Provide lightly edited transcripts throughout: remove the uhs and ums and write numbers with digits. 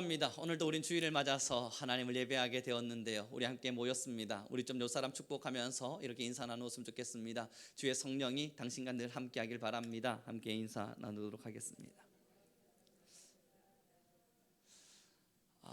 합니다. 오늘도 우린 주일을 맞아서 하나님을 예배하게 되었는데요. 우리 함께 모였습니다. 우리 좀 옆사람 축복하면서 이렇게 인사 나누었으면 좋겠습니다. 주의 성령이 당신과 늘 함께하길 바랍니다. 함께 인사 나누도록 하겠습니다.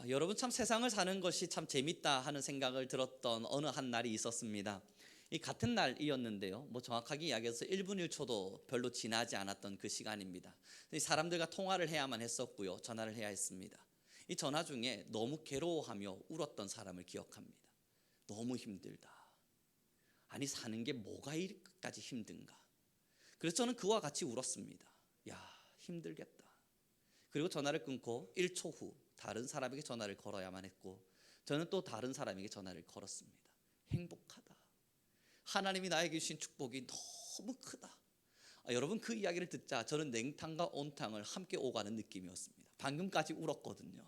여러분, 참 세상을 사는 것이 참 재밌다 하는 생각을 들었던 어느 한 날이 있었습니다. 이 같은 날이었는데요, 정확하게 이야기해서 1분 1초도 별로 지나지 않았던 그 시간입니다. 사람들과 통화를 해야만 했었고요, 전화를 해야 했습니다. 이 전화 중에 너무 괴로워하며 울었던 사람을 기억합니다. 너무 힘들다. 아니, 사는 게 뭐가 이렇게까지 힘든가. 그래서 저는 그와 같이 울었습니다. 야, 힘들겠다. 그리고 전화를 끊고 1초 후 다른 사람에게 전화를 걸어야만 했고, 저는 또 다른 사람에게 전화를 걸었습니다. 행복하다. 하나님이 나에게 주신 축복이 너무 크다. 여러분, 그 이야기를 듣자 저는 냉탕과 온탕을 함께 오가는 느낌이었습니다. 방금까지 울었거든요.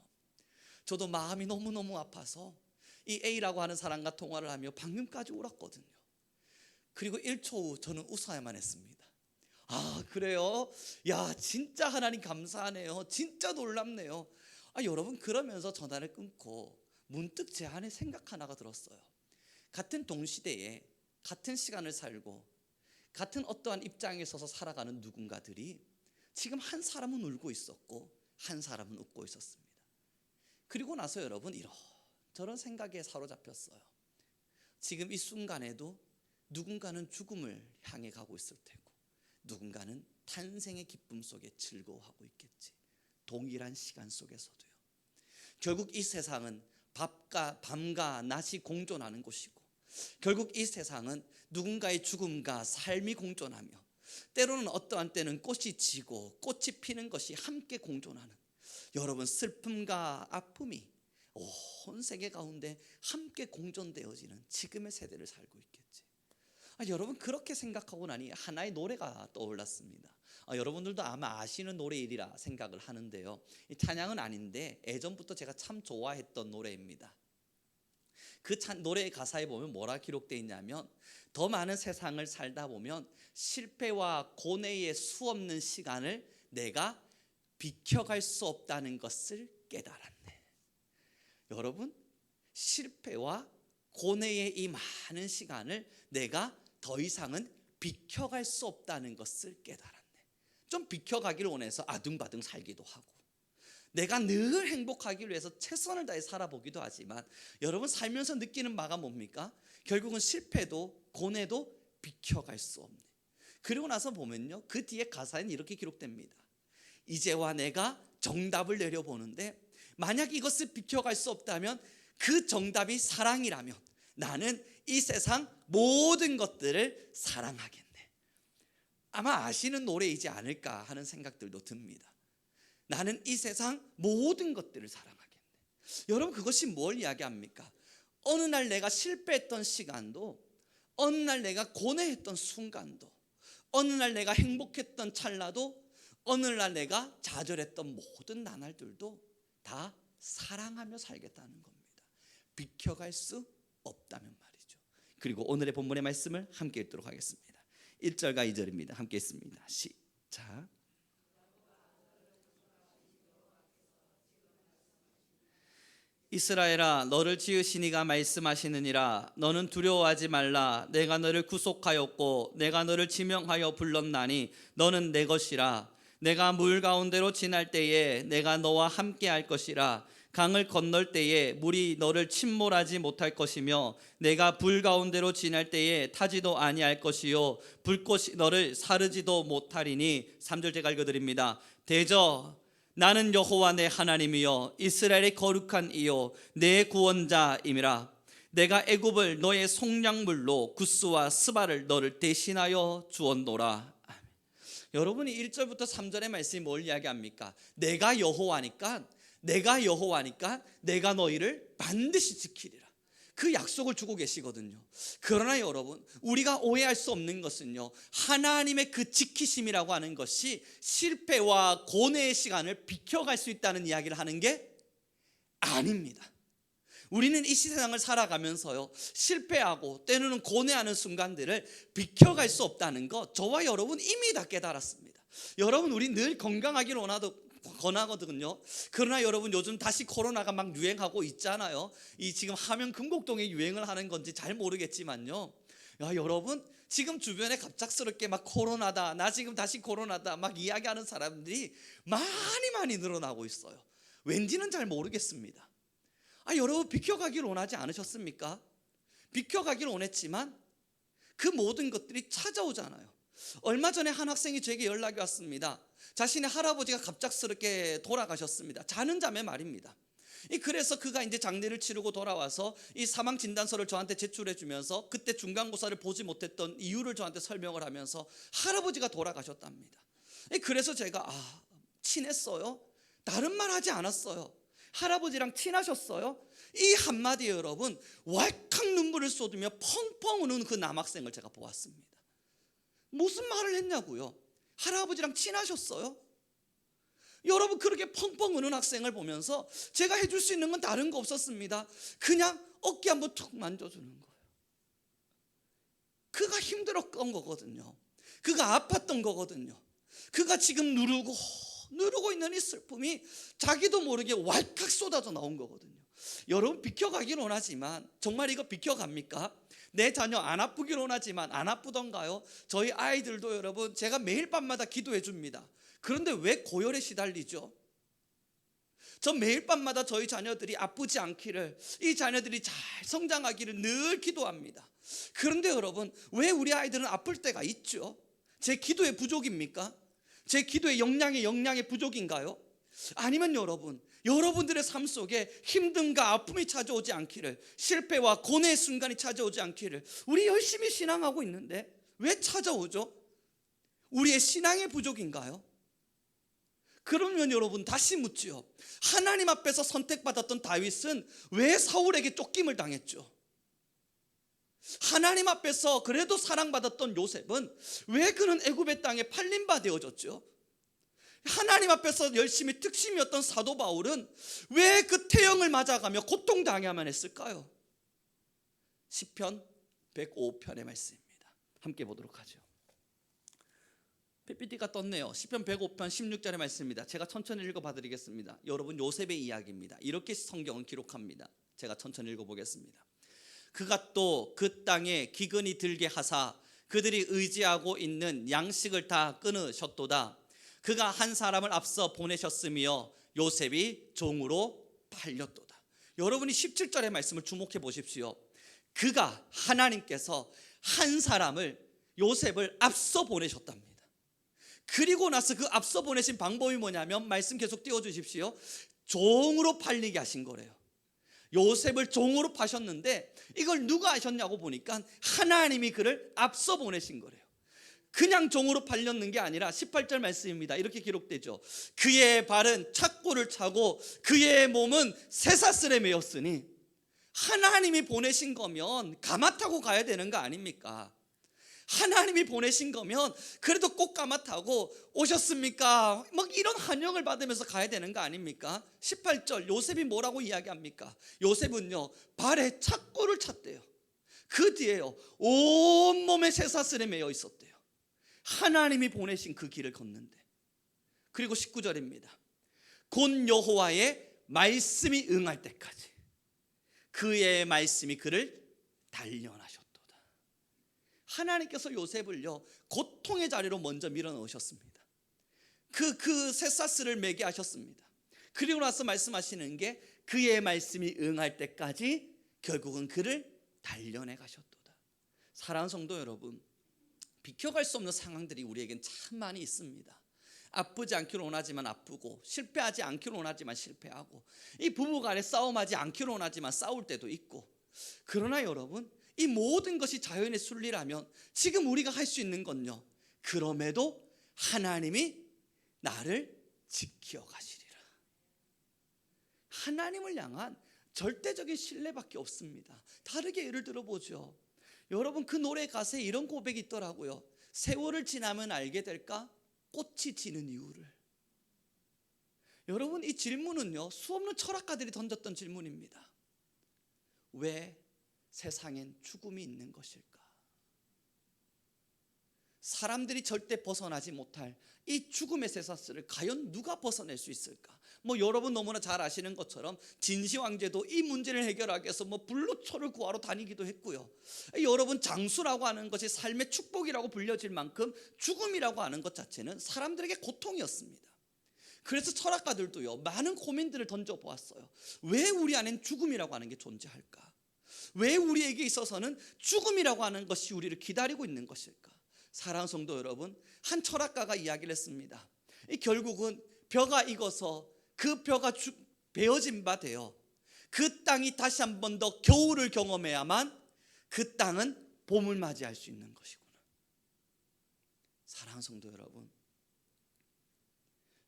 저도 마음이 너무너무 아파서 이 A라고 하는 사람과 통화를 하며 방금까지 울었거든요. 그리고 1초 후 저는 웃어야만 했습니다. 아, 그래요? 야, 진짜 하나님 감사하네요. 진짜 놀랍네요. 여러분, 그러면서 전화를 끊고 문득 제 안에 생각 하나가 들었어요. 같은 동시대에 같은 시간을 살고 같은 어떠한 입장에 서서 살아가는 누군가들이 지금 한 사람은 울고 있었고 한 사람은 웃고 있었습니다. 그리고 나서 여러분, 이런저런 생각에 사로잡혔어요. 지금 이 순간에도 누군가는 죽음을 향해 가고 있을 테고 누군가는 탄생의 기쁨 속에 즐거워하고 있겠지. 동일한 시간 속에서도요. 결국 이 세상은 밤과 낮이 공존하는 곳이고, 결국 이 세상은 누군가의 죽음과 삶이 공존하며, 때로는 어떠한 때는 꽃이 지고 꽃이 피는 것이 함께 공존하는, 여러분, 슬픔과 아픔이 온 세계 가운데 함께 공존되어지는 지금의 세대를 살고 있겠지. 여러분, 그렇게 생각하고 나니 하나의 노래가 떠올랐습니다. 여러분들도 아마 아시는 노래이리라 생각을 하는데요, 이 찬양은 아닌데 예전부터 제가 참 좋아했던 노래입니다. 그 노래의 가사에 보면 뭐라 기록되어 있냐면, 더 많은 세상을 살다 보면 실패와 고뇌의 수없는 시간을 내가 비켜갈 수 없다는 것을 깨달았네. 여러분, 실패와 고뇌의 이 많은 시간을 내가 더 이상은 비켜갈 수 없다는 것을 깨달았네. 좀 비켜가기를 원해서 아둥바둥 살기도 하고, 내가 늘 행복하기 위해서 최선을 다해 살아보기도 하지만, 여러분, 살면서 느끼는 바가 뭡니까? 결국은 실패도 고뇌도 비켜갈 수 없네. 그리고 나서 보면요, 그 뒤에 가사에는 이렇게 기록됩니다. 이제와 내가 정답을 내려보는데, 만약 이것을 비켜갈 수 없다면, 그 정답이 사랑이라면 나는 이 세상 모든 것들을 사랑하겠네. 아마 아시는 노래이지 않을까 하는 생각들도 듭니다. 나는 이 세상 모든 것들을 사랑하겠네. 여러분, 그것이 뭘 이야기합니까? 어느 날 내가 실패했던 시간도, 어느 날 내가 고뇌했던 순간도, 어느 날 내가 행복했던 찰나도, 어느 날 내가 좌절했던 모든 나날들도 다 사랑하며 살겠다는 겁니다. 비켜갈 수 없다면 말이죠. 그리고 오늘의 본문의 말씀을 함께 읽도록 하겠습니다. 1절과 2절입니다. 함께 읽습니다. 시작. 이스라엘아, 너를 지으신 이가 말씀하시느니라. 너는 두려워하지 말라. 내가 너를 구속하였고 내가 너를 지명하여 불렀나니 너는 내 것이라. 내가 물 가운데로 지날 때에 내가 너와 함께 할 것이라. 강을 건널 때에 물이 너를 침몰하지 못할 것이며, 내가 불 가운데로 지날 때에 타지도 아니할 것이요 불꽃이 너를 사르지도 못하리니. 3절 제가 읽어드립니다. 대저 나는 여호와 내 하나님이요 이스라엘의 거룩한 이요 내 구원자임이라. 내가 애굽을 너의 속량물로 굿스와 스바를 너를 대신하여 주었노라. 여러분이 1절부터 3절의 말씀이 뭘 이야기합니까? 내가 여호와니까 내가 너희를 반드시 지키리라. 그 약속을 주고 계시거든요. 그러나 여러분, 우리가 오해할 수 없는 것은요, 하나님의 그 지키심이라고 하는 것이 실패와 고뇌의 시간을 비켜갈 수 있다는 이야기를 하는 게 아닙니다. 우리는 이 세상을 살아가면서요, 실패하고 때로는 고뇌하는 순간들을 비켜갈 수 없다는 것, 저와 여러분 이미 다 깨달았습니다. 여러분, 우리 늘 건강하기를 권하거든요. 그러나 여러분 요즘 다시 코로나가 막 유행하고 있잖아요. 이 지금 하면 금곡동에 유행을 하는 건지 잘 모르겠지만요. 야, 여러분 지금 주변에 갑작스럽게 막 코로나다, 나 지금 다시 코로나다 막 이야기하는 사람들이 많이 늘어나고 있어요. 왠지는 잘 모르겠습니다. 여러분 비켜가길 원하지 않으셨습니까? 비켜가길 원했지만 그 모든 것들이 찾아오잖아요. 얼마 전에 한 학생이 제게 연락이 왔습니다. 자신의 할아버지가 갑작스럽게 돌아가셨습니다. 자는 잠에 말입니다. 그래서 그가 이제 장례를 치르고 돌아와서 이 사망 진단서를 저한테 제출해 주면서 그때 중간고사를 보지 못했던 이유를 저한테 설명을 하면서 할아버지가 돌아가셨답니다. 그래서 제가 친했어요? 다른 말 하지 않았어요. 할아버지랑 친하셨어요? 이 한마디에 여러분 왈칵 눈물을 쏟으며 펑펑 우는 그 남학생을 제가 보았습니다. 무슨 말을 했냐고요? 할아버지랑 친하셨어요? 여러분 그렇게 펑펑 우는 학생을 보면서 제가 해줄 수 있는 건 다른 거 없었습니다. 그냥 어깨 한번 툭 만져주는 거예요. 그가 힘들었던 거거든요. 그가 아팠던 거거든요. 그가 지금 누르고 있는 이 슬픔이 자기도 모르게 왈칵 쏟아져 나온 거거든요. 여러분 비켜가길 원하지만 정말 이거 비켜갑니까? 내 자녀 안 아프길 원하지만 안 아프던가요? 저희 아이들도 여러분 제가 매일 밤마다 기도해 줍니다. 그런데 왜 고열에 시달리죠? 저 매일 밤마다 저희 자녀들이 아프지 않기를, 이 자녀들이 잘 성장하기를 늘 기도합니다. 그런데 여러분 왜 우리 아이들은 아플 때가 있죠? 제 기도의 부족입니까? 제 기도의 역량의 부족인가요? 아니면 여러분들의 삶 속에 힘듦과 아픔이 찾아오지 않기를, 실패와 고뇌의 순간이 찾아오지 않기를 우리 열심히 신앙하고 있는데 왜 찾아오죠? 우리의 신앙의 부족인가요? 그러면 여러분 다시 묻지요. 하나님 앞에서 선택받았던 다윗은 왜 사울에게 쫓김을 당했죠? 하나님 앞에서 그래도 사랑받았던 요셉은 왜 그는 애굽의 땅에 팔린 바 되어졌죠? 하나님 앞에서 열심히 특심이었던 사도 바울은 왜 그 태형을 맞아가며 고통당해야만 했을까요? 시편 105편의 말씀입니다. 함께 보도록 하죠. PPT가 떴네요. 시편 105편 16절의 말씀입니다. 제가 천천히 읽어봐드리겠습니다. 여러분 요셉의 이야기입니다. 이렇게 성경은 기록합니다. 제가 천천히 읽어보겠습니다. 그가 또 그 땅에 기근이 들게 하사 그들이 의지하고 있는 양식을 다 끊으셨도다. 그가 한 사람을 앞서 보내셨으며 요셉이 종으로 팔렸도다. 여러분이 17절의 말씀을 주목해 보십시오. 그가 하나님께서 한 사람을 요셉을 앞서 보내셨답니다. 그리고 나서 그 앞서 보내신 방법이 뭐냐면 말씀 계속 띄워주십시오. 종으로 팔리게 하신 거래요. 요셉을 종으로 파셨는데 이걸 누가 하셨냐고 보니까 하나님이 그를 앞서 보내신 거래요. 그냥 종으로 팔렸는 게 아니라 18절 말씀입니다. 이렇게 기록되죠. 그의 발은 착고를 차고 그의 몸은 쇠사슬에 매였으니, 하나님이 보내신 거면 가마 타고 가야 되는 거 아닙니까? 하나님이 보내신 거면 그래도 꼭 가마 타고 오셨습니까? 막 이런 환영을 받으면서 가야 되는 거 아닙니까? 18절 요셉이 뭐라고 이야기합니까? 요셉은요 발에 착고를 찼대요. 그 뒤에요 온몸에 쇠사슬에 매여 있었대요. 하나님이 보내신 그 길을 걷는데. 그리고 19절입니다. 곧 여호와의 말씀이 응할 때까지 그의 말씀이 그를 단련하셨도다. 하나님께서 요셉을요 고통의 자리로 먼저 밀어넣으셨습니다. 그 쇠사슬을 매게 하셨습니다. 그리고 나서 말씀하시는 게 그의 말씀이 응할 때까지 결국은 그를 단련해 가셨도다. 사랑하는 성도 여러분, 비켜갈 수 없는 상황들이 우리에겐 참 많이 있습니다. 아프지 않기를 원하지만 아프고, 실패하지 않기를 원하지만 실패하고, 이 부부간에 싸움하지 않기를 원하지만 싸울 때도 있고. 그러나 여러분, 이 모든 것이 자연의 순리라면 지금 우리가 할 수 있는 건요, 그럼에도 하나님이 나를 지켜가시리라. 하나님을 향한 절대적인 신뢰밖에 없습니다. 다르게 예를 들어보죠. 여러분 그 노래 가사에 이런 고백이 있더라고요. 세월을 지나면 알게 될까? 꽃이 지는 이유를. 여러분 이 질문은요 수없는 철학가들이 던졌던 질문입니다. 왜 세상엔 죽음이 있는 것일까? 사람들이 절대 벗어나지 못할 이 죽음의 쇠사슬을 과연 누가 벗어낼 수 있을까? 여러분 너무나 잘 아시는 것처럼 진시 황제도 이 문제를 해결하기 위해서 불로초를 구하러 다니기도 했고요. 여러분, 장수라고 하는 것이 삶의 축복이라고 불려질 만큼 죽음이라고 하는 것 자체는 사람들에게 고통이었습니다. 그래서 철학가들도요, 많은 고민들을 던져보았어요. 왜 우리 안엔 죽음이라고 하는 게 존재할까? 왜 우리에게 있어서는 죽음이라고 하는 것이 우리를 기다리고 있는 것일까? 사랑하는 성도 여러분, 한 철학가가 이야기를 했습니다. 결국은 벼가 익어서 그 벼가 베어진 바 되어 그 땅이 다시 한 번 더 겨울을 경험해야만 그 땅은 봄을 맞이할 수 있는 것이구나. 사랑하는 성도 여러분,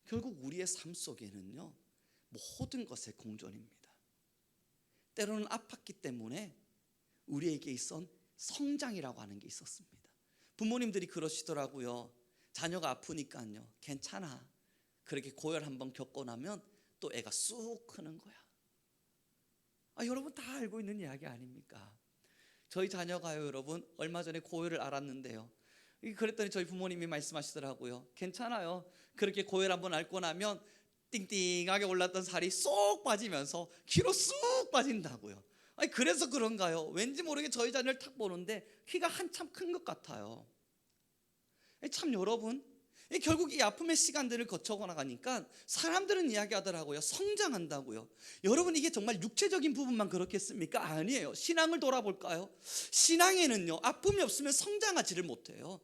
결국 우리의 삶 속에는요, 모든 것의 공존입니다. 때로는 아팠기 때문에 우리에게 있선 성장이라고 하는 게 있었습니다. 부모님들이 그러시더라고요. 자녀가 아프니까요, 괜찮아. 그렇게 고열 한번 겪고 나면 또 애가 쑥 크는 거야. 여러분 다 알고 있는 이야기 아닙니까? 저희 자녀가요, 여러분, 얼마 전에 고열을 앓았는데요, 그랬더니 저희 부모님이 말씀하시더라고요. 괜찮아요. 그렇게 고열 한번 앓고 나면 띵띵하게 올랐던 살이 쏙 빠지면서 키로 쑥 빠진다고요. 그래서 그런가요? 왠지 모르게 저희 자녀를 탁 보는데 키가 한참 큰 것 같아요. 참 여러분, 결국 이 아픔의 시간들을 거쳐가니까 사람들은 이야기하더라고요. 성장한다고요. 여러분, 이게 정말 육체적인 부분만 그렇겠습니까? 아니에요. 신앙을 돌아볼까요? 신앙에는요, 아픔이 없으면 성장하지를 못해요.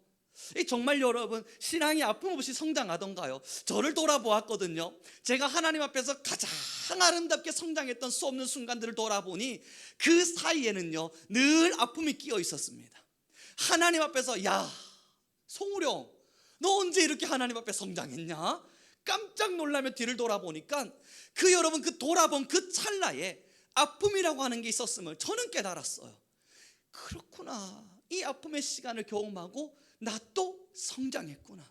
정말 여러분, 신앙이 아픔 없이 성장하던가요? 저를 돌아보았거든요. 제가 하나님 앞에서 가장 아름답게 성장했던 수 없는 순간들을 돌아보니 그 사이에는요, 늘 아픔이 끼어 있었습니다. 하나님 앞에서, 야 송우령, 너 언제 이렇게 하나님 앞에 성장했냐? 깜짝 놀라며 뒤를 돌아보니까 여러분, 그 돌아본 그 찰나에 아픔이라고 하는 게 있었음을 저는 깨달았어요. 그렇구나, 이 아픔의 시간을 경험하고 나 또 성장했구나.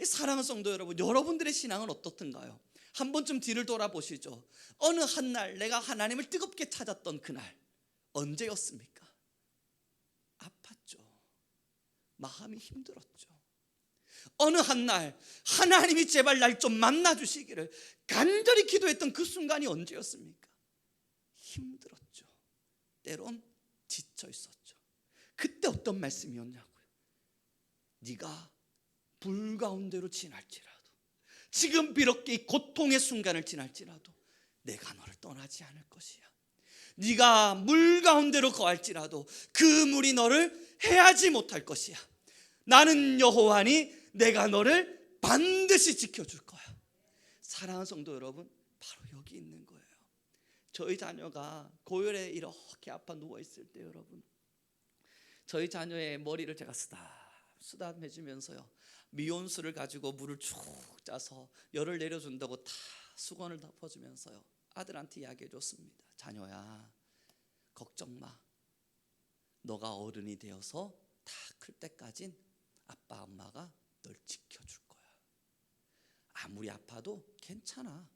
사랑하는 성도 여러분, 여러분들의 신앙은 어떻든가요? 한 번쯤 뒤를 돌아보시죠. 어느 한날 내가 하나님을 뜨겁게 찾았던 그날 언제였습니까? 아팠죠. 마음이 힘들었죠. 어느 한날 하나님이 제발 날 좀 만나 주시기를 간절히 기도했던 그 순간이 언제였습니까? 힘들었죠. 때론 지쳐 있었죠. 그때 어떤 말씀이었냐고요? 네가 불 가운데로 지날지라도, 지금 비록 이 고통의 순간을 지날지라도 내가 너를 떠나지 않을 것이야. 네가 물 가운데로 거할지라도 그 물이 너를 해하지 못할 것이야. 나는 여호와니 내가 너를 반드시 지켜줄 거야. 사랑하는 성도 여러분, 바로 여기 있는 거예요. 저희 자녀가 고열에 이렇게 아파 누워있을 때, 여러분, 저희 자녀의 머리를 제가 쓰다듬어주면서요, 미온수를 가지고 물을 쭉 짜서 열을 내려준다고 다 수건을 덮어주면서요, 아들한테 이야기해 줬습니다. 자녀야, 걱정 마. 너가 어른이 되어서 다 클 때까진 아빠 엄마가 널 지켜줄 거야. 아무리 아파도 괜찮아.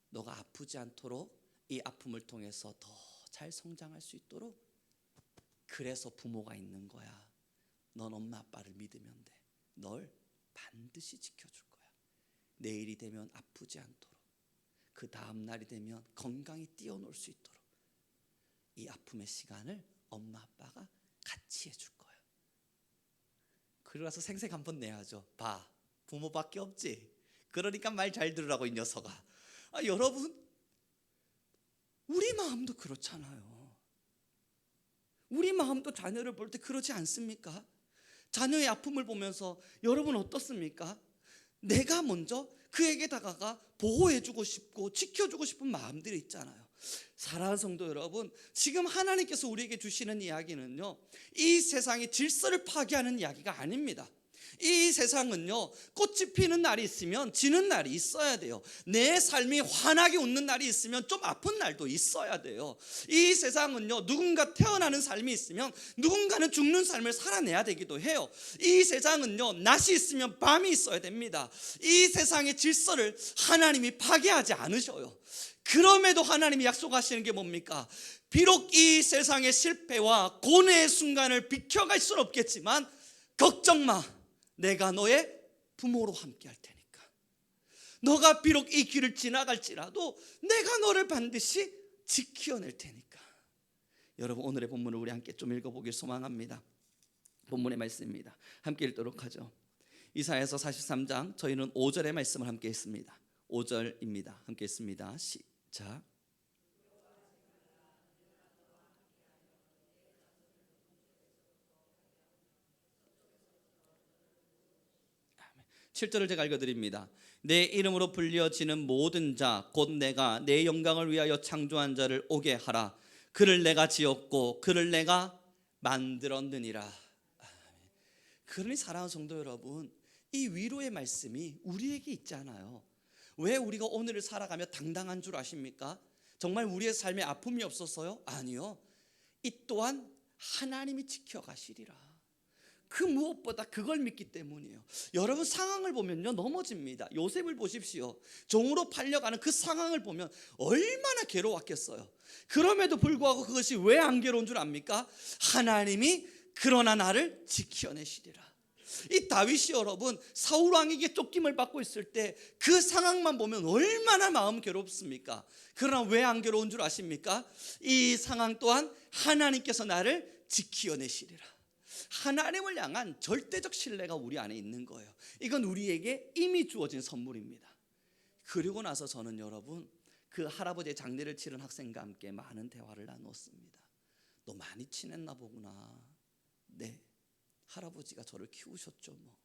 너가 아프지 않도록 이 아픔을 통해서 더 잘 성장할 수 있도록, 그래서 부모가 있는 거야. 넌 엄마 아빠를 믿으면 돼. 널 반드시 지켜줄 거야. 내일이 되면 아프지 않도록, 그 다음 날이 되면 건강히 뛰어놀 수 있도록 이 아픔의 시간을 엄마 아빠가 같이 해줄 거야. 그러고 나서 생색 한번 내야죠. 봐, 부모밖에 없지. 그러니까 말 잘 들으라고 이 녀석아. 여러분, 우리 마음도 그렇잖아요. 우리 마음도 자녀를 볼 때 그러지 않습니까? 자녀의 아픔을 보면서 여러분 어떻습니까? 내가 먼저 그에게 다가가 보호해주고 싶고 지켜주고 싶은 마음들이 있잖아요. 사랑하는 성도 여러분, 지금 하나님께서 우리에게 주시는 이야기는요, 이 세상의 질서를 파괴하는 이야기가 아닙니다. 이 세상은요, 꽃이 피는 날이 있으면 지는 날이 있어야 돼요. 내 삶이 환하게 웃는 날이 있으면 좀 아픈 날도 있어야 돼요. 이 세상은요, 누군가 태어나는 삶이 있으면 누군가는 죽는 삶을 살아내야 되기도 해요. 이 세상은요, 낮이 있으면 밤이 있어야 됩니다. 이 세상의 질서를 하나님이 파괴하지 않으셔요. 그럼에도 하나님이 약속하시는 게 뭡니까? 비록 이 세상의 실패와 고뇌의 순간을 비켜갈 수는 없겠지만 걱정 마. 내가 너의 부모로 함께 할 테니까. 너가 비록 이 길을 지나갈지라도 내가 너를 반드시 지켜낼 테니까. 여러분, 오늘의 본문을 우리 함께 좀 읽어보길 소망합니다. 본문의 말씀입니다. 함께 읽도록 하죠. 이사야서 43장, 저희는 5절의 말씀을 함께 했습니다. 5절입니다. 함께 했습니다. 시작. 7절을 제가 읽어드립니다. 내 이름으로 불려지는 모든 자 곧 내가 내 영광을 위하여 창조한 자를 오게 하라. 그를 내가 지었고 그를 내가 만들었느니라. 그러니 사랑하는 성도 여러분, 이 위로의 말씀이 우리에게 있잖아요. 왜 우리가 오늘을 살아가며 당당한 줄 아십니까? 정말 우리의 삶에 아픔이 없었어요? 아니요. 이 또한 하나님이 지켜가시리라. 그 무엇보다 그걸 믿기 때문이에요. 여러분, 상황을 보면요 넘어집니다. 요셉을 보십시오. 종으로 팔려가는 그 상황을 보면 얼마나 괴로웠겠어요. 그럼에도 불구하고 그것이 왜 안 괴로운 줄 압니까? 하나님이 그러나 나를 지켜내시리라. 이 다윗이 여러분 사울 왕에게 쫓김을 받고 있을 때 그 상황만 보면 얼마나 마음 괴롭습니까? 그러나 왜 안 괴로운 줄 아십니까? 이 상황 또한 하나님께서 나를 지켜내시리라. 하나님을 향한 절대적 신뢰가 우리 안에 있는 거예요. 이건 우리에게 이미 주어진 선물입니다. 그리고 나서 저는 여러분 그 할아버지의 장례를 치른 학생과 함께 많은 대화를 나누었습니다. 너 많이 친했나 보구나. 네, 할아버지가 저를 키우셨죠 뭐.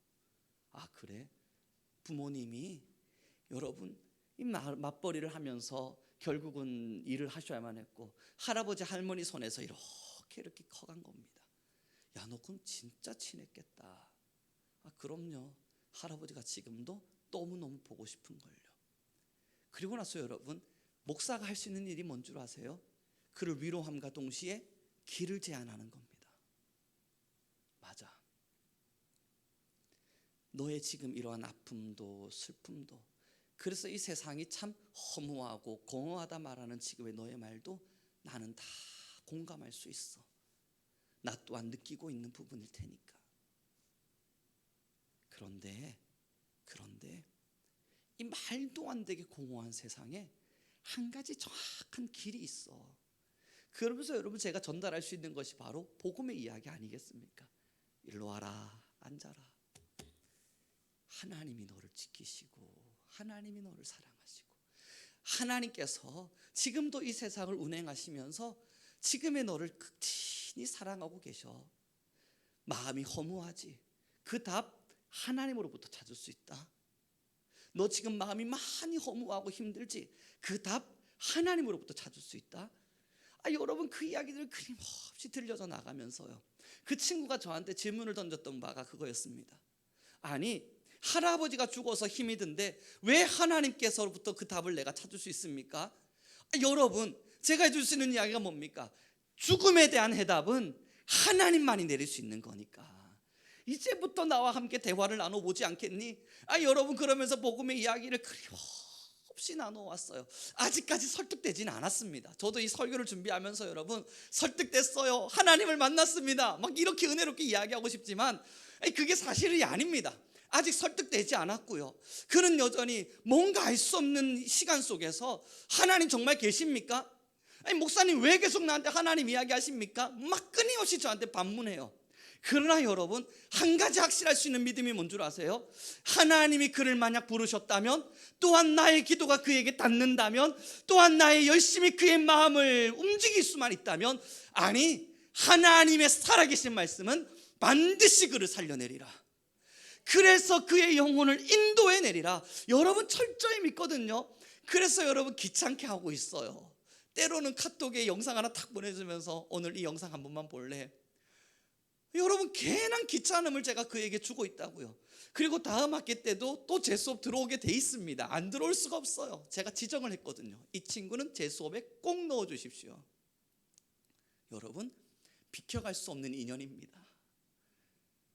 아 그래? 부모님이 여러분 이 맞벌이를 하면서 결국은 일을 하셔야만 했고 할아버지 할머니 손에서 이렇게 커간 겁니다. 야, 너 그럼 진짜 친했겠다. 아, 그럼요. 할아버지가 지금도 너무너무 보고 싶은걸요. 그리고 나서 여러분 목사가 할 수 있는 일이 뭔 줄 아세요? 그를 위로함과 동시에 길을 제안하는 겁니다. 맞아. 너의 지금 이러한 아픔도 슬픔도, 그래서 이 세상이 참 허무하고 공허하다 말하는 지금의 너의 말도 나는 다 공감할 수 있어. 나 또한 느끼고 있는 부분일 테니까. 그런데 이 말도 안 되게 공허한 세상에 한 가지 정확한 길이 있어. 그러면서 여러분 제가 전달할 수 있는 것이 바로 복음의 이야기 아니겠습니까? 일로 와라, 앉아라. 하나님이 너를 지키시고 하나님이 너를 사랑하시고 하나님께서 지금도 이 세상을 운행하시면서 지금의 너를 극진히 사랑하고 계셔. 마음이 허무하지? 그 답 하나님으로부터 찾을 수 있다. 너 지금 마음이 많이 허무하고 힘들지? 그 답 하나님으로부터 찾을 수 있다. 여러분 그 이야기들을 끊임없이 들려져 나가면서요 그 친구가 저한테 질문을 던졌던 바가 그거였습니다. 아니 할아버지가 죽어서 힘이 든데 왜 하나님께서로부터 그 답을 내가 찾을 수 있습니까? 여러분 제가 해줄 수 있는 이야기가 뭡니까? 죽음에 대한 해답은 하나님만이 내릴 수 있는 거니까 이제부터 나와 함께 대화를 나눠보지 않겠니? 여러분 그러면서 복음의 이야기를 끊임없이 나눠왔어요. 아직까지 설득되지는 않았습니다. 저도 이 설교를 준비하면서 여러분 설득됐어요. 하나님을 만났습니다. 막 이렇게 은혜롭게 이야기하고 싶지만 그게 사실이 아닙니다. 아직 설득되지 않았고요. 그는 여전히 뭔가 알 수 없는 시간 속에서 하나님 정말 계십니까? 목사님 왜 계속 나한테 하나님 이야기하십니까? 막 끊임없이 저한테 반문해요. 그러나 여러분 한 가지 확실할 수 있는 믿음이 뭔 줄 아세요? 하나님이 그를 만약 부르셨다면, 또한 나의 기도가 그에게 닿는다면, 또한 나의 열심히 그의 마음을 움직일 수만 있다면, 아니 하나님의 살아계신 말씀은 반드시 그를 살려내리라. 그래서 그의 영혼을 인도해내리라. 여러분 철저히 믿거든요. 그래서 여러분 귀찮게 하고 있어요. 때로는 카톡에 영상 하나 탁 보내주면서 오늘 이 영상 한 번만 볼래? 여러분 괜한 귀찮음을 제가 그에게 주고 있다고요. 그리고 다음 학기 때도 또 제 수업 들어오게 돼 있습니다. 안 들어올 수가 없어요. 제가 지정을 했거든요. 이 친구는 제 수업에 꼭 넣어주십시오. 여러분 비켜갈 수 없는 인연입니다.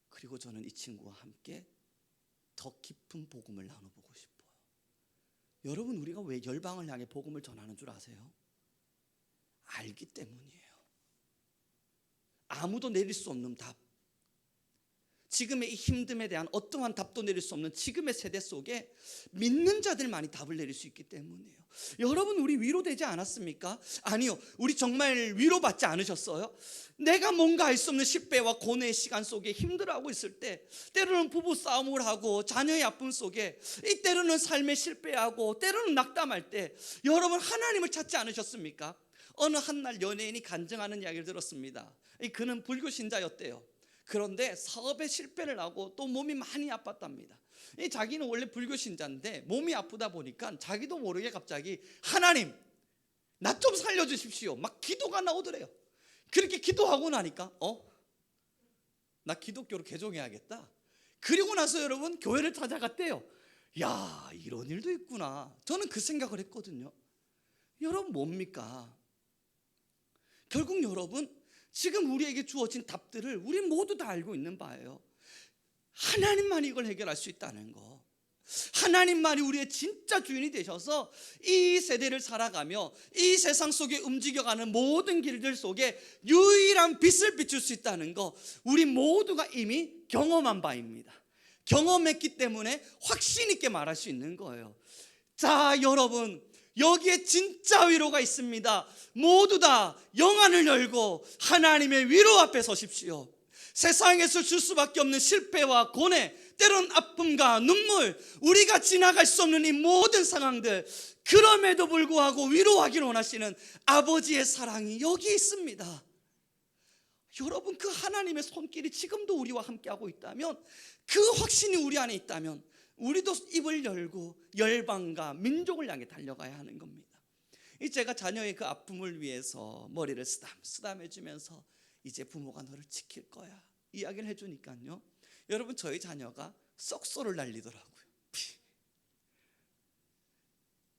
그리고 저는 이 친구와 함께 더 깊은 복음을 나눠보고 싶어요. 여러분 우리가 왜 열방을 향해 복음을 전하는 줄 아세요? 알기 때문이에요. 아무도 내릴 수 없는 답, 지금의 이 힘듦에 대한 어떠한 답도 내릴 수 없는 지금의 세대 속에 믿는 자들만이 답을 내릴 수 있기 때문이에요. 여러분, 우리 위로되지 않았습니까? 아니요, 우리 정말 위로받지 않으셨어요? 내가 뭔가 할 수 없는 실패와 고뇌의 시간 속에 힘들어하고 있을 때, 때로는 부부 싸움을 하고 자녀의 아픔 속에, 이 때로는 삶에 실패하고 때로는 낙담할 때 여러분 하나님을 찾지 않으셨습니까? 어느 한날 연예인이 간증하는 이야기를 들었습니다. 그는 불교 신자였대요. 그런데 사업에 실패를 하고 또 몸이 많이 아팠답니다. 자기는 원래 불교 신자인데 몸이 아프다 보니까 자기도 모르게 갑자기 하나님, 나 좀 살려주십시오, 막 기도가 나오더래요. 그렇게 기도하고 나니까 나 기독교로 개종해야겠다. 그리고 나서 여러분 교회를 찾아갔대요. 야, 이런 일도 있구나. 저는 그 생각을 했거든요. 여러분, 뭡니까? 결국 여러분, 지금 우리에게 주어진 답들을 우리 모두 다 알고 있는 바예요. 하나님만이 이걸 해결할 수 있다는 거, 하나님만이 우리의 진짜 주인이 되셔서 이 세대를 살아가며 이 세상 속에 움직여가는 모든 길들 속에 유일한 빛을 비출 수 있다는 거, 우리 모두가 이미 경험한 바입니다. 경험했기 때문에 확신 있게 말할 수 있는 거예요. 자, 여러분, 여기에 진짜 위로가 있습니다. 모두 다 영안을 열고 하나님의 위로 앞에 서십시오. 세상에서 줄 수밖에 없는 실패와 고뇌, 때론 아픔과 눈물, 우리가 지나갈 수 없는 이 모든 상황들, 그럼에도 불구하고 위로하기를 원하시는 아버지의 사랑이 여기 있습니다. 여러분, 그 하나님의 손길이 지금도 우리와 함께하고 있다면, 그 확신이 우리 안에 있다면 우리도 입을 열고 열방과 민족을 향해 달려가야 하는 겁니다. 제가 자녀의 그 아픔을 위해서 머리를 쓰담해주면서 이제 부모가 너를 지킬 거야 이야기를 해주니까요, 여러분, 저희 자녀가 썩소를 날리더라고요.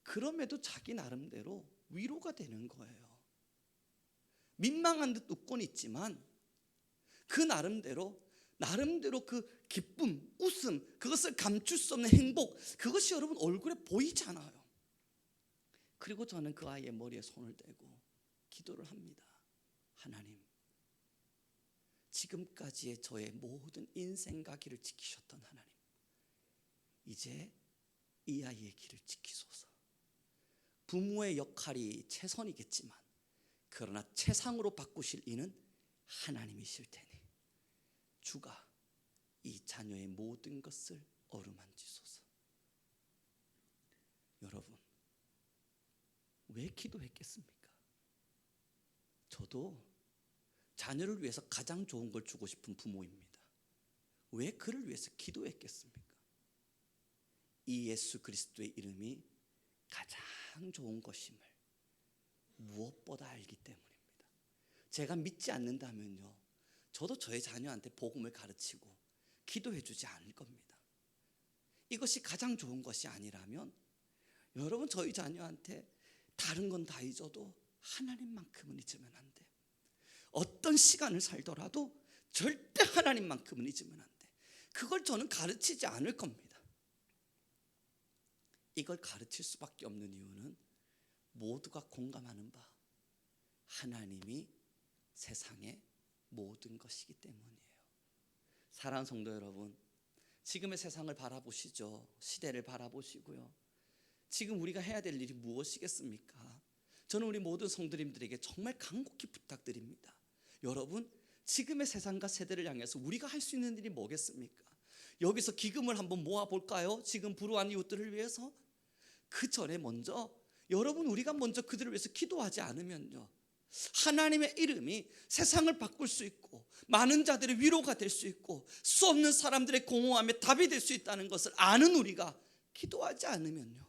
그럼에도 자기 나름대로 위로가 되는 거예요. 민망한 듯 웃곤 있지만 그 나름대로 그 기쁨, 웃음, 그것을 감출 수 없는 행복, 그것이 여러분 얼굴에 보이잖아요. 그리고 저는 그 아이의 머리에 손을 대고 기도를 합니다. 하나님, 지금까지의 저의 모든 인생과 길을 지키셨던 하나님, 이제 이 아이의 길을 지키소서. 부모의 역할이 최선이겠지만 그러나 최상으로 바꾸실 이는 하나님이실 테니 주가 이 자녀의 모든 것을 어루만지소서. 여러분, 왜 기도했겠습니까? 저도 자녀를 위해서 가장 좋은 걸 주고 싶은 부모입니다. 왜 그를 위해서 기도했겠습니까? 이 예수 그리스도의 이름이 가장 좋은 것임을 무엇보다 알기 때문입니다. 제가 믿지 않는다면요, 저도 저의 자녀한테 복음을 가르치고 기도해 주지 않을 겁니다. 이것이 가장 좋은 것이 아니라면 여러분, 저희 자녀한테 다른 건 다 잊어도 하나님만큼은 잊으면 안 돼. 어떤 시간을 살더라도 절대 하나님만큼은 잊으면 안 돼. 그걸 저는 가르치지 않을 겁니다. 이걸 가르칠 수밖에 없는 이유는 모두가 공감하는 바, 하나님이 세상의 모든 것이기 때문이에요. 사랑하는 성도 여러분, 지금의 세상을 바라보시죠. 시대를 바라보시고요. 지금 우리가 해야 될 일이 무엇이겠습니까? 저는 우리 모든 성도님들에게 정말 간곡히 부탁드립니다. 여러분, 지금의 세상과 세대를 향해서 우리가 할 수 있는 일이 뭐겠습니까? 여기서 기금을 한번 모아볼까요? 지금 불우한 이웃들을 위해서? 그 전에 먼저 여러분, 우리가 먼저 그들을 위해서 기도하지 않으면요, 하나님의 이름이 세상을 바꿀 수 있고 많은 자들의 위로가 될 수 있고 수 없는 사람들의 공허함에 답이 될 수 있다는 것을 아는 우리가 기도하지 않으면요,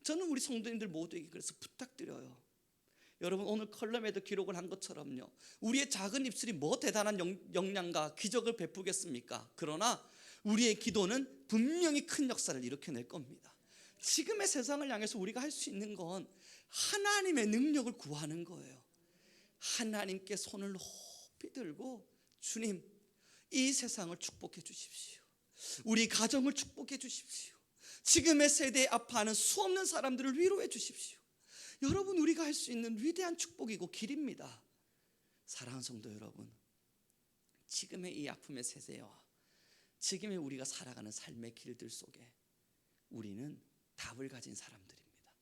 저는 우리 성도님들 모두에게 그래서 부탁드려요. 여러분, 오늘 컬럼에도 기록을 한 것처럼요, 우리의 작은 입술이 뭐 대단한 영향과 기적을 베푸겠습니까? 그러나 우리의 기도는 분명히 큰 역사를 일으켜낼 겁니다. 지금의 세상을 향해서 우리가 할 수 있는 건 하나님의 능력을 구하는 거예요. 하나님께 손을 높이 들고, 주님, 이 세상을 축복해 주십시오. 우리 가정을 축복해 주십시오. 지금의 세대에 아파하는 수없는 사람들을 위로해 주십시오. 여러분, 우리가 할 수 있는 위대한 축복이고 길입니다. 사랑하는 성도 여러분, 지금의 이 아픔의 세대와 지금의 우리가 살아가는 삶의 길들 속에 우리는 답을 가진 사람들입니다.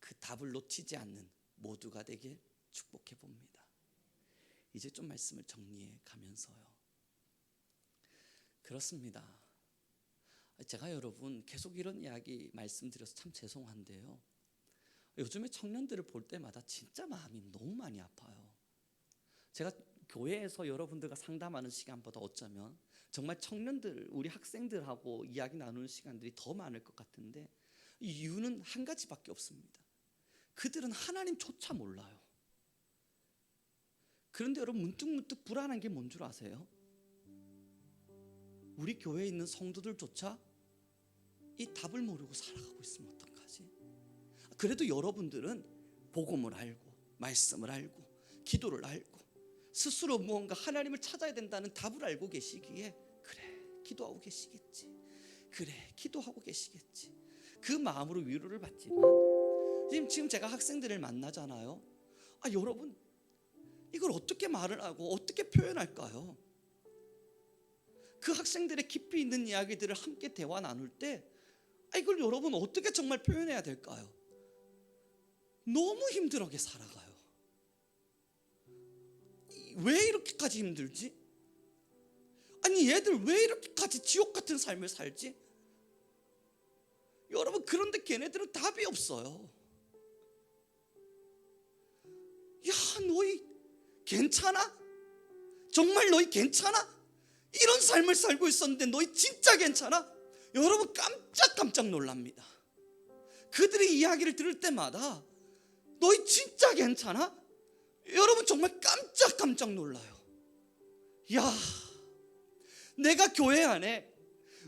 그 답을 놓치지 않는 모두가 되길 축복해 봅니다. 이제 좀 말씀을 정리해 가면서요. 그렇습니다. 제가 여러분 계속 이런 이야기 말씀드려서 참 죄송한데요, 요즘에 청년들을 볼 때마다 진짜 마음이 너무 많이 아파요. 제가 교회에서 여러분들과 상담하는 시간보다 어쩌면 정말 청년들, 우리 학생들하고 이야기 나누는 시간들이 더 많을 것 같은데, 이유는 한 가지밖에 없습니다. 그들은 하나님조차 몰라요. 그런데 여러분, 문득문득 불안한 게 뭔 줄 아세요? 우리 교회에 있는 성도들조차 이 답을 모르고 살아가고 있으면 어떡하지? 그래도 여러분들은 복음을 알고 말씀을 알고 기도를 알고 스스로 무언가 하나님을 찾아야 된다는 답을 알고 계시기에 그래, 기도하고 계시겠지, 그래, 기도하고 계시겠지, 그 마음으로 위로를 받지만, 지금 제가 학생들을 만나잖아요. 여러분, 이걸 어떻게 말을 하고 어떻게 표현할까요? 그 학생들의 깊이 있는 이야기들을 함께 대화 나눌 때 이걸 여러분 어떻게 정말 표현해야 될까요? 너무 힘들게 살아가요. 왜 이렇게까지 힘들지? 아니, 얘들 왜 이렇게까지 지옥 같은 삶을 살지? 여러분, 그런데 걔네들은 답이 없어요. 야, 너희 괜찮아? 정말 너희 괜찮아? 이런 삶을 살고 있었는데 너희 진짜 괜찮아? 여러분, 깜짝 놀랍니다. 그들의 이야기를 들을 때마다 너희 진짜 괜찮아? 여러분, 정말 깜짝 놀라요. 야, 내가 교회 안에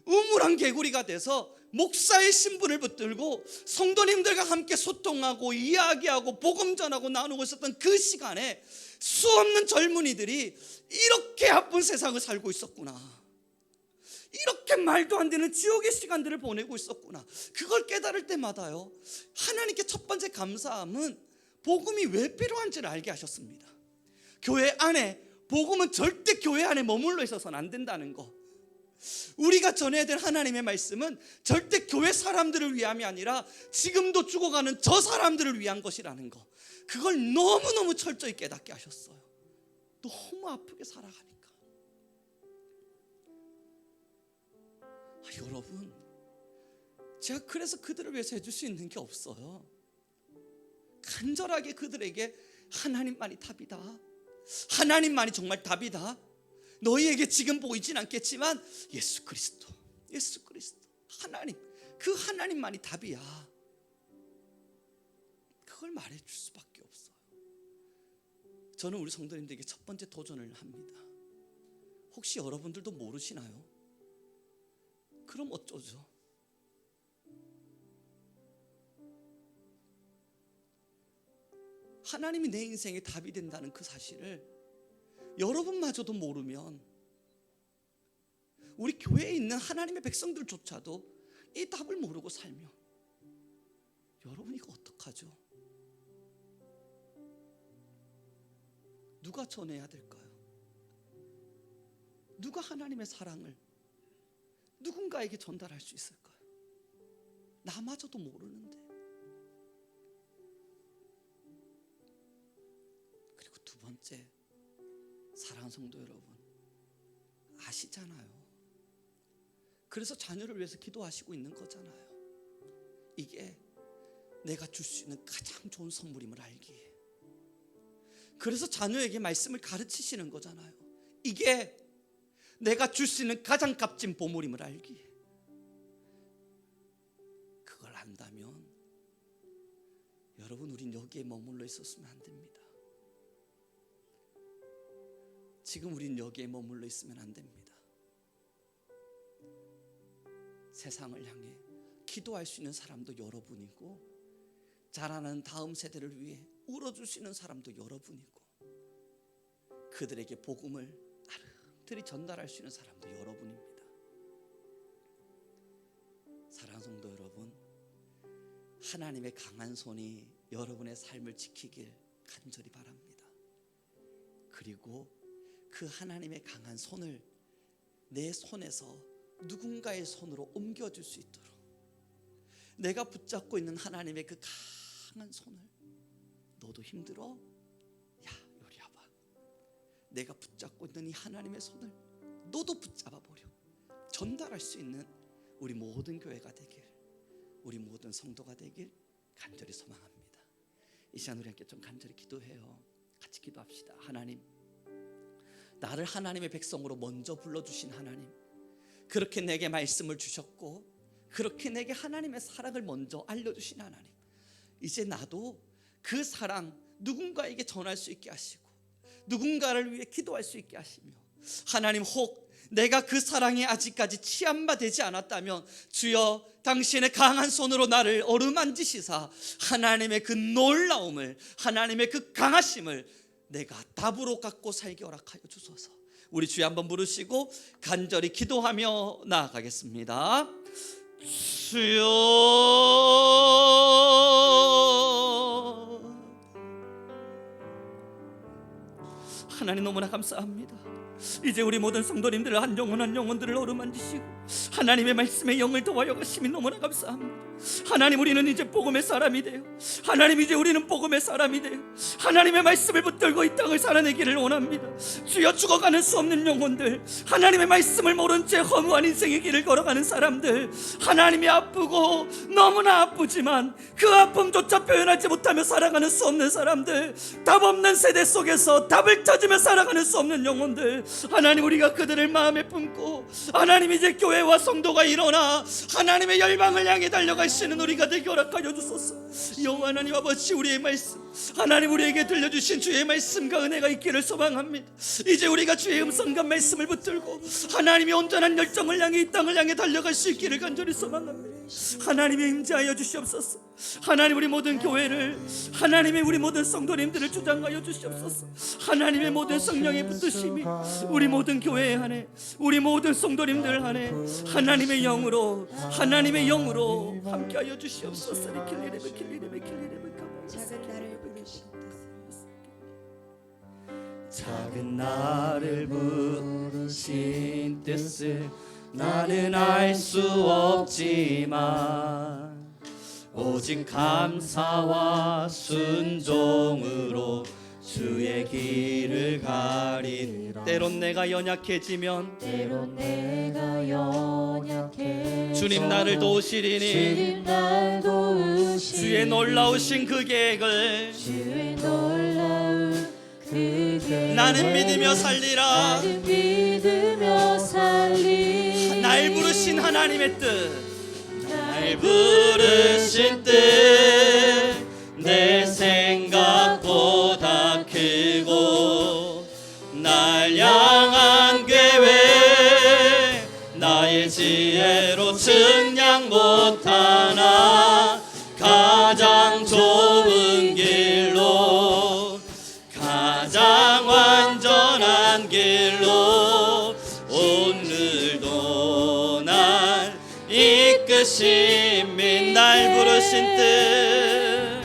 우물한 개구리가 돼서 목사의 신분을 붙들고 성도님들과 함께 소통하고 이야기하고 복음 전하고 나누고 있었던 그 시간에 수없는 젊은이들이 이렇게 아픈 세상을 살고 있었구나, 이렇게 말도 안 되는 지옥의 시간들을 보내고 있었구나, 그걸 깨달을 때마다요, 하나님께 첫 번째 감사함은 복음이 왜 필요한지를 알게 하셨습니다. 교회 안에, 복음은 절대 교회 안에 머물러 있어서는 안 된다는 거, 우리가 전해야 될 하나님의 말씀은 절대 교회 사람들을 위함이 아니라 지금도 죽어가는 저 사람들을 위한 것이라는 거, 그걸 너무너무 철저히 깨닫게 하셨어요. 너무 아프게 살아가니까. 여러분, 제가 그래서 그들을 위해서 해줄 수 있는 게 없어요. 간절하게 그들에게 하나님만이 답이다, 하나님만이 정말 답이다, 너희에게 지금 보이진 않겠지만 예수 그리스도 하나님, 그 하나님만이 답이야, 그걸 말해줄 수밖에 없어요. 저는 우리 성도님들에게 첫 번째 도전을 합니다. 혹시 여러분들도 모르시나요? 그럼 어쩌죠? 하나님이 내 인생의 답이 된다는 그 사실을 여러분마저도 모르면, 우리 교회에 있는 하나님의 백성들조차도 이 답을 모르고 살면 여러분, 이거 어떡하죠? 누가 전해야 될까요? 누가 하나님의 사랑을 누군가에게 전달할 수 있을까요? 나마저도 모르는데. 그리고 두 번째, 사랑하는 성도 여러분, 아시잖아요. 그래서 자녀를 위해서 기도하시고 있는 거잖아요. 이게 내가 줄 수 있는 가장 좋은 선물임을 알기에. 그래서 자녀에게 말씀을 가르치시는 거잖아요. 이게 내가 줄 수 있는 가장 값진 보물임을 알기에. 그걸 안다면 여러분, 우린 여기에 머물러 있었으면 안 됩니다. 지금 우린 여기에 머물러 있으면 안 됩니다. 세상을 향해 기도할 수 있는 사람도 여러분이고, 자라나는 다음 세대를 위해 울어주시는 사람도 여러분이고, 그들에게 복음을 아름드리 전달할 수 있는 사람도 여러분입니다. 사랑하는 성도 여러분, 하나님의 강한 손이 여러분의 삶을 지키길 간절히 바랍니다. 그리고 그 하나님의 강한 손을 내 손에서 누군가의 손으로 옮겨줄 수 있도록, 내가 붙잡고 있는 하나님의 그 강한 손을, 너도 힘들어? 야, 요리 와봐. 내가 붙잡고 있는 이 하나님의 손을 너도 붙잡아 보려. 전달할 수 있는 우리 모든 교회가 되길, 우리 모든 성도가 되길 간절히 소망합니다. 이 시간 우리 함께 좀 간절히 기도해요. 같이 기도합시다. 하나님, 나를 하나님의 백성으로 먼저 불러주신 하나님, 그렇게 내게 말씀을 주셨고 그렇게 내게 하나님의 사랑을 먼저 알려주신 하나님, 이제 나도 그 사랑 누군가에게 전할 수 있게 하시고 누군가를 위해 기도할 수 있게 하시며, 하나님, 혹 내가 그 사랑에 아직까지 취한 바 되지 않았다면 주여 당신의 강한 손으로 나를 어루만지시사 하나님의 그 놀라움을, 하나님의 그 강하심을 내가 답으로 갖고 살게 허락하여 주소서. 우리 주여 한번 부르시고 간절히 기도하며 나아가겠습니다. 주여, 하나님 너무나 감사합니다. 이제 우리 모든 성도님들 한 영혼 한 영혼들을 어루만지시고 하나님의 말씀에 영을 더하여 가심이 너무나 감사합니다. 하나님, 우리는 이제 복음의 사람이 되어, 하나님, 이제 우리는 복음의 사람이 되어 하나님의 말씀을 붙들고 이 땅을 살아내기를 원합니다. 주여, 죽어가는 수 없는 영혼들, 하나님의 말씀을 모른 채 허무한 인생의 길을 걸어가는 사람들, 하나님이 아프고 너무나 아프지만 그 아픔조차 표현하지 못하며 살아가는 수 없는 사람들, 답 없는 세대 속에서 답을 찾으며 살아가는 수 없는 영혼들, 하나님, 우리가 그들을 마음에 품고 하나님, 이제 교회와 성도가 일어나 하나님의 열방을 향해 달려가시는 우리가 되게 허락하여 주소서. 여호와 하나님 아버지, 우리의 말씀, 하나님, 우리에게 들려주신 주의 말씀과 은혜가 있기를 소망합니다. 이제 우리가 주의 음성과 말씀을 붙들고 하나님이 온전한 열정을 향해 이 땅을 향해 달려갈 수 있기를 간절히 소망합니다. 하나님의 임재하여 주시옵소서. 하나님, 우리 모든 교회를, 하나님의 우리 모든 성도님들을 주장하여 주시옵소서. 하나님의 모든 성령의 붙드심이 우리 모든 교회 안에, 우리 모든 성도님들 안에 하나님의 영으로, 하나님의 영으로 함께하여 주시옵소서. 작은 나를 부르신 뜻을 나는 알 수 없지만 오직 감사와 순종으로 주의 길을 가리라. 때론 내가 연약해지면 주님 나를 도우시리니 주의 놀라우신 그 계획을 나는 믿으며 살리라. 날 부르신 하나님의 뜻, 날 부르신 뜻 내 생각보다 크고 날 향한 계획 나의 지혜로 측량 못하나 가장 좁은 길로 가장 완전한 길로 오늘도 날 이끄심이 날 부르신 뜻,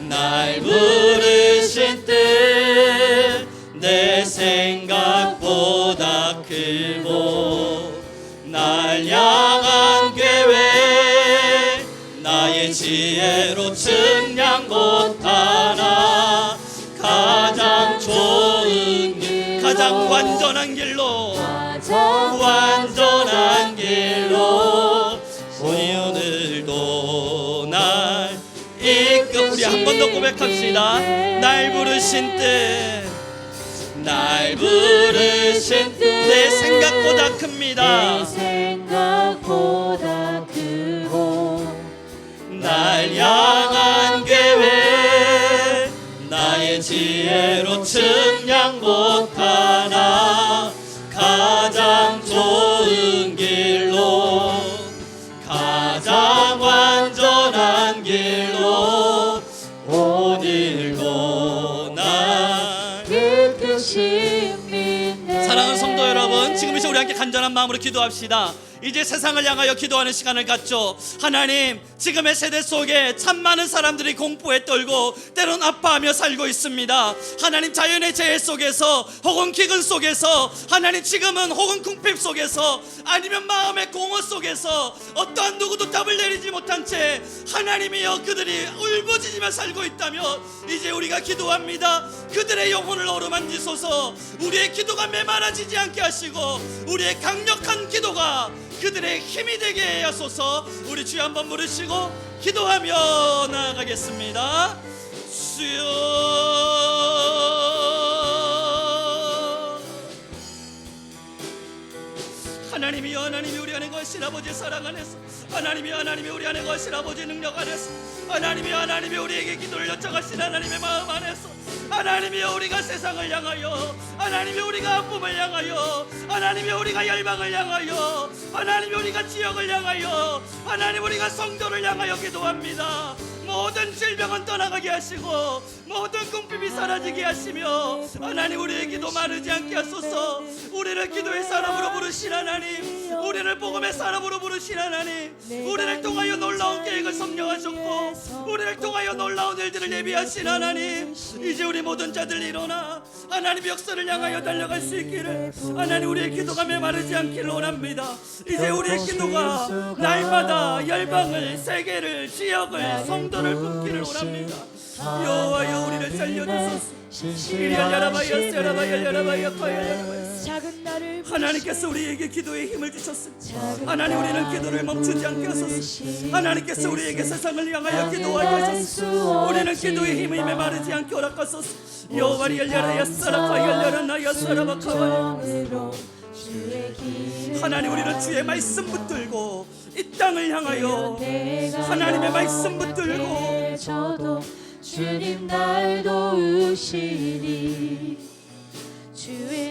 날 부르신 뜻 내 생각보다 크고 날 향한 계획 나의 지혜로 측량 못하나 가장 좋은 길, 가장 완전한 길로, 완전한 길로 오늘도 날 이끌. 우리 한 번 더 고백합시다. 날 부르신 뜻, 날 부르신 뜻 내 생각보다 큽니다. 날 향한 계획 나의 지혜로 측량 못하나 가장 좋은 길로 가장 완전한 길로 오늘도 날 사랑하는 성도 여러분, 지금 이 시간 우리 함께 간절한 마음으로 기도합시다. 이제 세상을 향하여 기도하는 시간을 갖죠. 하나님, 지금의 세대 속에 참 많은 사람들이 공포에 떨고 때론 아파하며 살고 있습니다. 하나님, 자연의 재해 속에서 혹은 기근 속에서, 하나님 지금은 혹은 궁핍 속에서, 아니면 마음의 공허 속에서 어떠한 누구도 답을 내리지 못한 채 하나님이여 그들이 울부짖으며 살고 있다면 이제 우리가 기도합니다. 그들의 영혼을 어루만지소서. 우리의 기도가 메마라지지 않게 하시고 우리의 강력한 기도가 그들의 힘이 되게 하소서. 우리 주여 한번 부르시고 기도하며 나아가겠습니다. 주여, 하나님이여, 하나님이 우리 안에 거하신 아버지의 사랑 안에서, 하나님이 우리 안에 거하신 아버지의 능력 안에서, 하나님이 우리에게 기도를 요청하신 하나님의 마음 안에서, 하나님이여 우리가 세상을 향하여, 하나님이 우리가 아픔을 향하여, 하나님이 우리가 열방을 향하여, 하나님이 우리가 지역을 향하여, 하나님 우리가 성도를 향하여 기도합니다. 모든 질병은 떠나가게 하시고 모든 궁핍이 사라지게 하시며 하나님 우리의 기도 마르지 않게 하소서. 우리를 기도의 사람으로 부르신 하나님, 우리를 복음의 사람으로 부르신 하나님, 우리를 통하여 놀라운 계획을 성령하셨고 우리를 통하여 놀라운 일들을 예비하신 하나님, 이제 우리 모든 자들 일어나 하나님 역사를 향하여 달려갈 수 있기를, 하나님 우리의 기도가 메마르지 않기를 원합니다. 이제 우리의 기도가 날마다 열방을, 세계를, 지역을, 성도를 품기를 원합니다. 여호와여 우리를 살려주소서. 하나님께서 우리에게 기도의 힘을 주셨습니다. 하나님 우리는 기도를 멈추지 않게 하소서. 하나님께서 우리에게 세상을 향하여 기도하게 하소서. 우리는 기도의 힘이 메마르지 않게 허락하소서. 여호와리 열려라 야사라카 열려라 나 야사라바카와. 하나님 우리는 주의 말씀 붙들고 이 땅을 향하여 하나님의 말씀 붙들고 주님 날 도우시니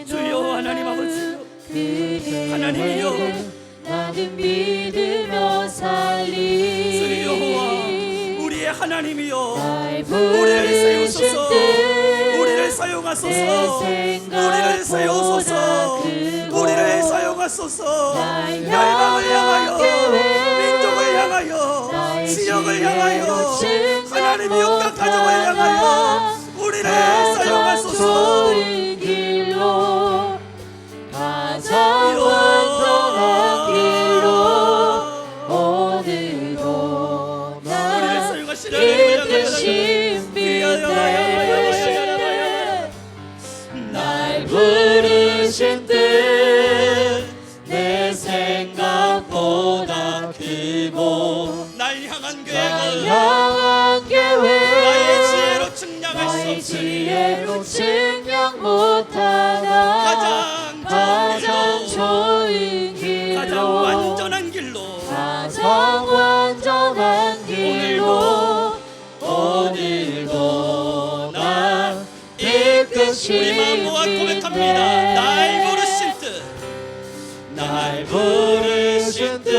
주여 하나님 아버지, 하나님이여 나는 믿으며 살리. 주여 여호와 우리의 하나님이여 우리를 우리를 세우소서. 우리를 사용하소서. 우리를 세우소서. 우리를 사용하소서. 열방을 향하여, 민족을 향하여, 지역을 향하여, 하나님의 영광 가족을 향하여 우리를 사용하소서. 가장 완전한 길로 오늘도 우리를 사용하시는 이끄신 날 부르신 뜻 내 생각보다 크고 날 향한 향한 계획은 나의 계획 지혜로 측량할 수 나의 없으니 지혜로 측량 못하나 가장 좋은 길로 가장 완전한 길로 가장 완전한 길로 오늘도 날 이끄신 우리 마음 모아 고백합니다. 날 부르신 뜻, 날 부르신 뜻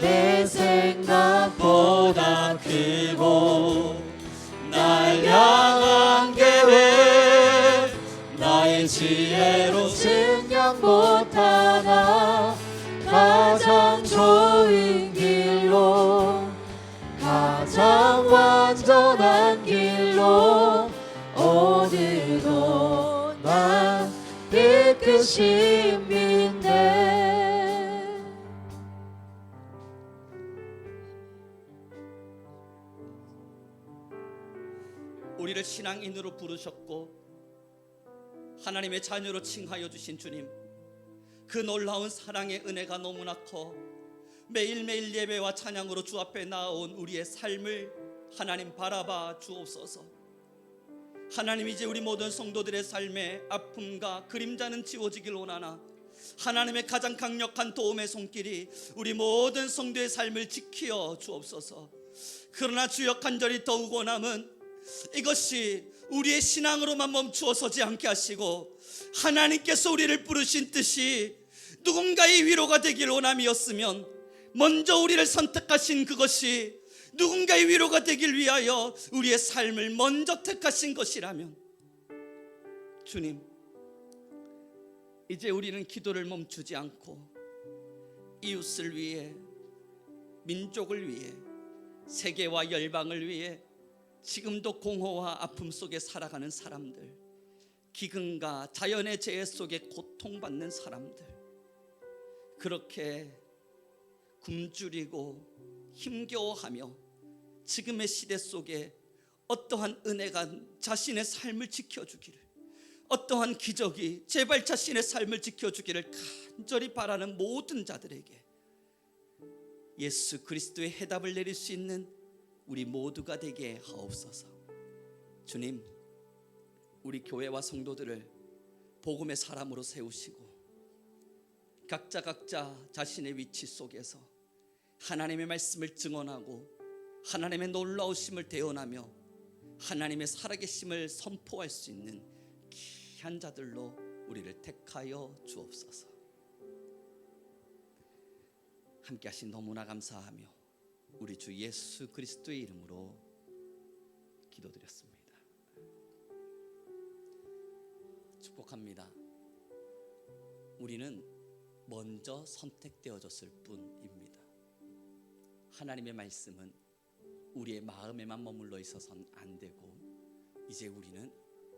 내 생각보다 크고 날 향한 계획 나의 지혜로 측량 못하나 가장 좋은 길로 가장 완전한 길로 오늘도 난 이끄심인데. 우리를 신앙인으로 부르셨고 하나님의 자녀로 칭하여 주신 주님, 그 놀라운 사랑의 은혜가 너무나 커 매일매일 예배와 찬양으로 주 앞에 나아온 우리의 삶을 하나님 바라봐 주옵소서. 하나님 이제 우리 모든 성도들의 삶에 아픔과 그림자는 지워지길 원하나 하나님의 가장 강력한 도움의 손길이 우리 모든 성도의 삶을 지키어 주옵소서. 그러나 주여 간절히 더욱 원함은 이것이 우리의 신앙으로만 멈추어 서지 않게 하시고 하나님께서 우리를 부르신 뜻이 누군가의 위로가 되길 원함이었으면 먼저 우리를 선택하신 그것이 누군가의 위로가 되길 위하여 우리의 삶을 먼저 택하신 것이라면 주님, 이제 우리는 기도를 멈추지 않고 이웃을 위해, 민족을 위해, 세계와 열방을 위해 지금도 공허와 아픔 속에 살아가는 사람들, 기근과 자연의 재해 속에 고통받는 사람들, 그렇게 굶주리고 힘겨워하며 지금의 시대 속에 어떠한 은혜가 자신의 삶을 지켜주기를, 어떠한 기적이 제발 자신의 삶을 지켜주기를 간절히 바라는 모든 자들에게 예수 그리스도의 해답을 내릴 수 있는 우리 모두가 되게 하옵소서. 주님, 우리 교회와 성도들을 복음의 사람으로 세우시고 각자 자신의 위치 속에서 하나님의 말씀을 증언하고 하나님의 놀라우심을 대언하며 하나님의 살아계심을 선포할 수 있는 귀한 자들로 우리를 택하여 주옵소서. 함께 하신 너무나 감사하며 우리 주 예수 그리스도의 이름으로 기도드렸습니다. 축복합니다. 우리는 먼저 선택되어졌을 뿐입니다. 하나님의 말씀은 우리의 마음에만 머물러 있어서는 안 되고, 이제 우리는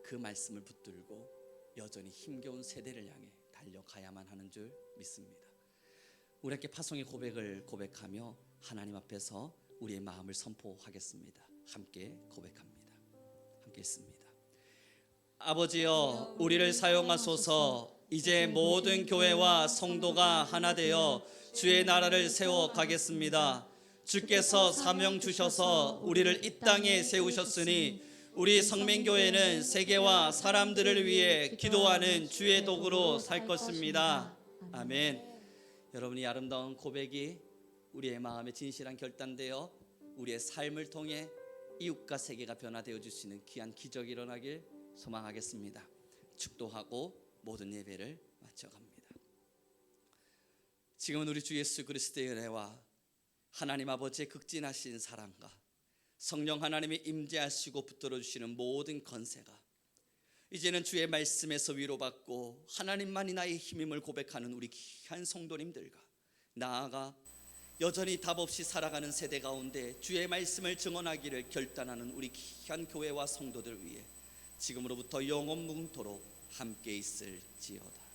그 말씀을 붙들고 여전히 힘겨운 세대를 향해 달려가야만 하는 줄 믿습니다. 우리 함께 파송의 고백을 고백하며 하나님 앞에서 우리의 마음을 선포하겠습니다. 함께 고백합니다. 함께 했습니다. 아버지여, 우리를 사용하소서. 이제 모든 교회와 성도가 하나 되어 주의 나라를 세워 가겠습니다. 주께서 사명 주셔서 우리를 이 땅에 세우셨으니 우리 성민교회는 세계와 사람들을 위해 기도하는 주의 도구로 살 것입니다. 아멘. 여러분이 아름다운 고백이 우리의 마음에 진실한 결단되어 우리의 삶을 통해 이웃과 세계가 변화되어 줄 수 있는 귀한 기적이 일어나길 소망하겠습니다. 축도하고 모든 예배를 마쳐갑니다. 지금은 우리 주 예수 그리스도의 은혜와 하나님 아버지의 극진하신 사랑과 성령 하나님의 임재하시고 붙들어 주시는 모든 권세가 이제는 주의 말씀에서 위로받고 하나님만이 나의 힘임을 고백하는 우리 귀한 성도님들과 나아가 여전히 답 없이 살아가는 세대 가운데 주의 말씀을 증언하기를 결단하는 우리 귀한 교회와 성도들 위해 지금으로부터 영원 무궁토록 함께 있을지어다.